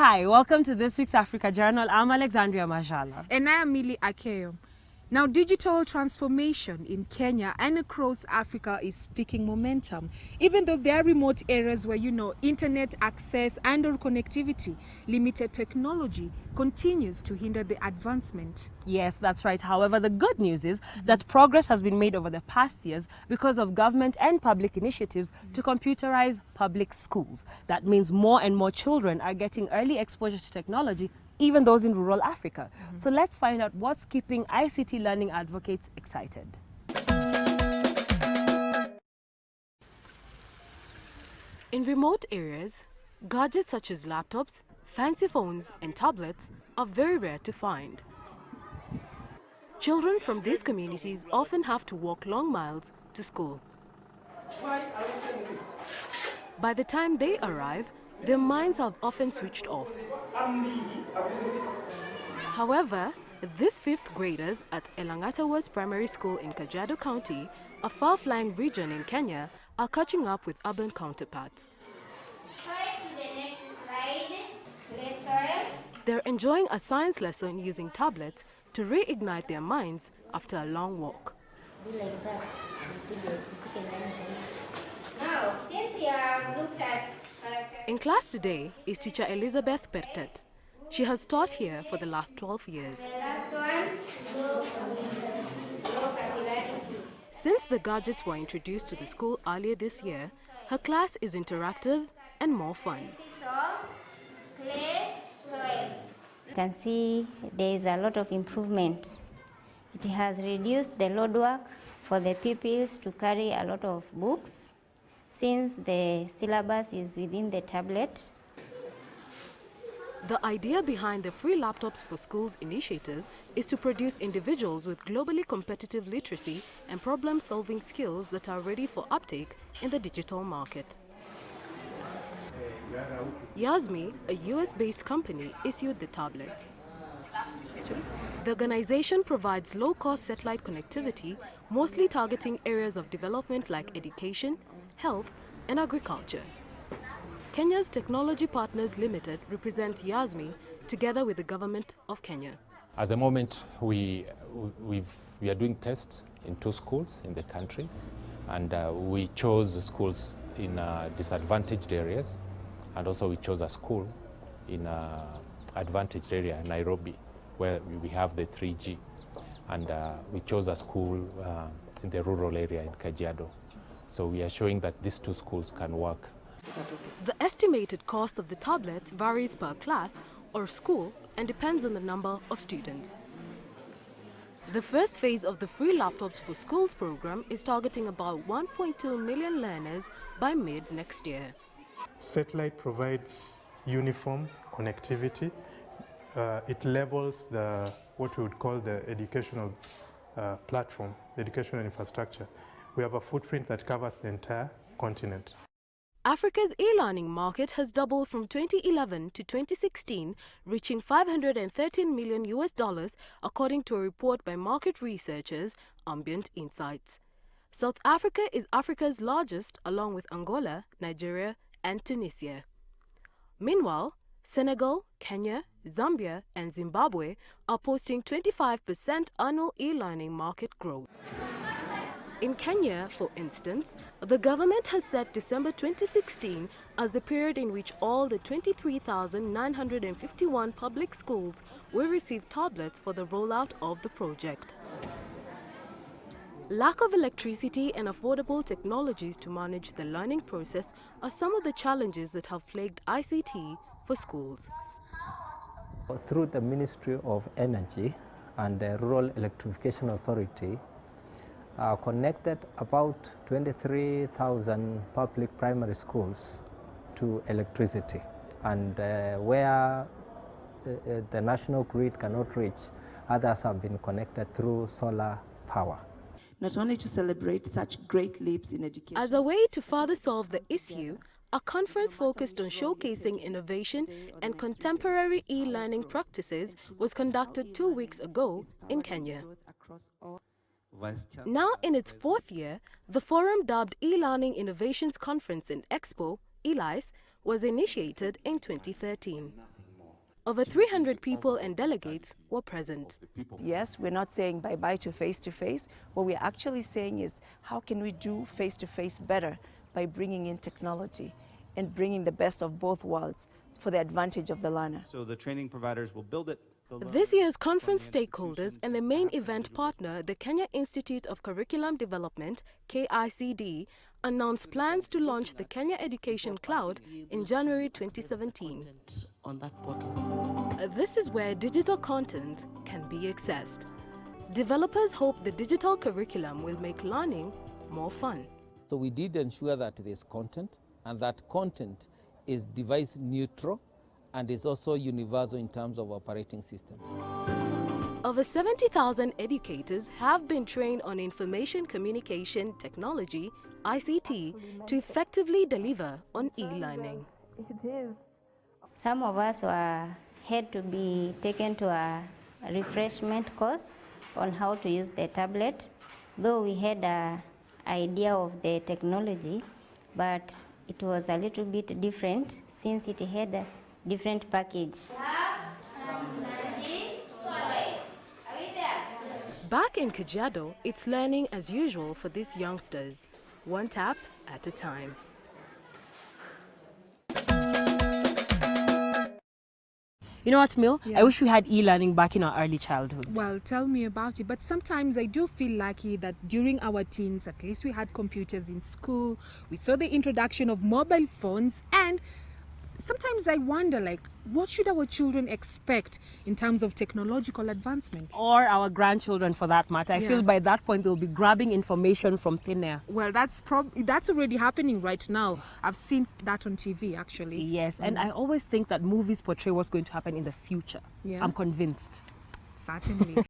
Hi, welcome to this week's Africa Journal. I'm Alexandria Majala. And I am Millie Akeo. Now, digital transformation in Kenya and across Africa is picking momentum. Even though there are remote areas where, internet access and or connectivity, limited technology continues to hinder the advancement. Yes, that's right. However, the good news is that progress has been made over the past years because of government and public initiatives to computerize public schools. That means more and more children are getting early exposure to technology, even those in rural Africa. So let's find out what's keeping ICT learning advocates excited. In remote areas, gadgets such as laptops, fancy phones and tablets are very rare to find. Children from these communities often have to walk long miles to school. By the time they arrive, their minds have often switched off. However, these fifth graders at Elangatawas Primary School in Kajiado County, a far-flying region in Kenya, are catching up with urban counterparts. They're enjoying a science lesson using tablets to reignite their minds after a long walk. Now, since we have looked at In class today is teacher Elizabeth Pertet. She has taught here for the last 12 years. Since the gadgets were introduced to the school earlier this year, her class is interactive and more fun. You can see there is a lot of improvement. It has reduced the load work for the pupils to carry a lot of books, since the syllabus is within the tablet. The idea behind the Free Laptops for Schools initiative is to produce individuals with globally competitive literacy and problem-solving skills that are ready for uptake in the digital market. Yazmi, a US-based company, issued the tablets. The organization provides low-cost satellite connectivity, mostly targeting areas of development like education, health and agriculture. Kenya's Technology Partners Ltd represents Yazmi together with the government of Kenya. At the moment, we are doing tests in 2 schools in the country, and we chose the schools in disadvantaged areas, and also we chose a school in advantaged area, Nairobi, where we have the 3G, and we chose a school in the rural area in Kajiado. So we are showing that these 2 schools can work. The estimated cost of the tablets varies per class or school and depends on the number of students. The first phase of the Free Laptops for Schools program is targeting about 1.2 million learners by mid next year. Satellite provides uniform connectivity. It levels what we would call the educational platform, the educational infrastructure. We have a footprint that covers the entire continent. Africa's e-learning market has doubled from 2011 to 2016, reaching $513 million according to a report by market researchers Ambient Insights. South Africa is Africa's largest, along with Angola, Nigeria and Tunisia. Meanwhile, Senegal, Kenya, Zambia and Zimbabwe are posting 25% annual e-learning market growth. In Kenya, for instance, the government has set December 2016 as the period in which all the 23,951 public schools will receive tablets for the rollout of the project. Lack of electricity and affordable technologies to manage the learning process are some of the challenges that have plagued ICT for schools. Through the Ministry of Energy and the Rural Electrification Authority, connected about 23,000 public primary schools to electricity, and where the national grid cannot reach, others have been connected through solar power. Not only to celebrate such great leaps in education. As a way to further solve the issue, a conference focused on showcasing innovation and contemporary e-learning practices was conducted 2 weeks ago in Kenya. Now in its 4th year, the forum, dubbed E-Learning Innovations Conference and Expo, ELICE, was initiated in 2013. Over 300 people and delegates were present. Yes, we're not saying bye-bye to face-to-face. What we're actually saying is how can we do face-to-face better by bringing in technology and bringing the best of both worlds for the advantage of the learner. So the training providers will build it. This year's conference stakeholders and the main event partner, the Kenya Institute of Curriculum Development, KICD, announced plans to launch the Kenya Education Cloud in January 2017. This is where digital content can be accessed. Developers hope the digital curriculum will make learning more fun. So we did ensure that there's content, and that content is device neutral and is also universal in terms of operating systems. Over 70,000 educators have been trained on information communication technology, ICT, to effectively deliver on e-learning. Some of us had to be taken to a refreshment course on how to use the tablet, though we had an idea of the technology, but it was a little bit different since it had a different package. Back in Kajiado, it's learning as usual for these youngsters, one tap at a time. You know what, Mil? Yeah. I wish we had e-learning back in our early childhood. Well, tell me about it. But sometimes I do feel lucky that during our teens, at least we had computers in school. We saw the introduction of mobile phones, and sometimes I wonder, like, what should our children expect in terms of technological advancement? Or our grandchildren, for that matter. I feel by that point they'll be grabbing information from thin air. Well, that's already happening right now. I've seen that on TV, actually. Yes, and I always think that movies portray what's going to happen in the future. Yeah. I'm convinced. Certainly.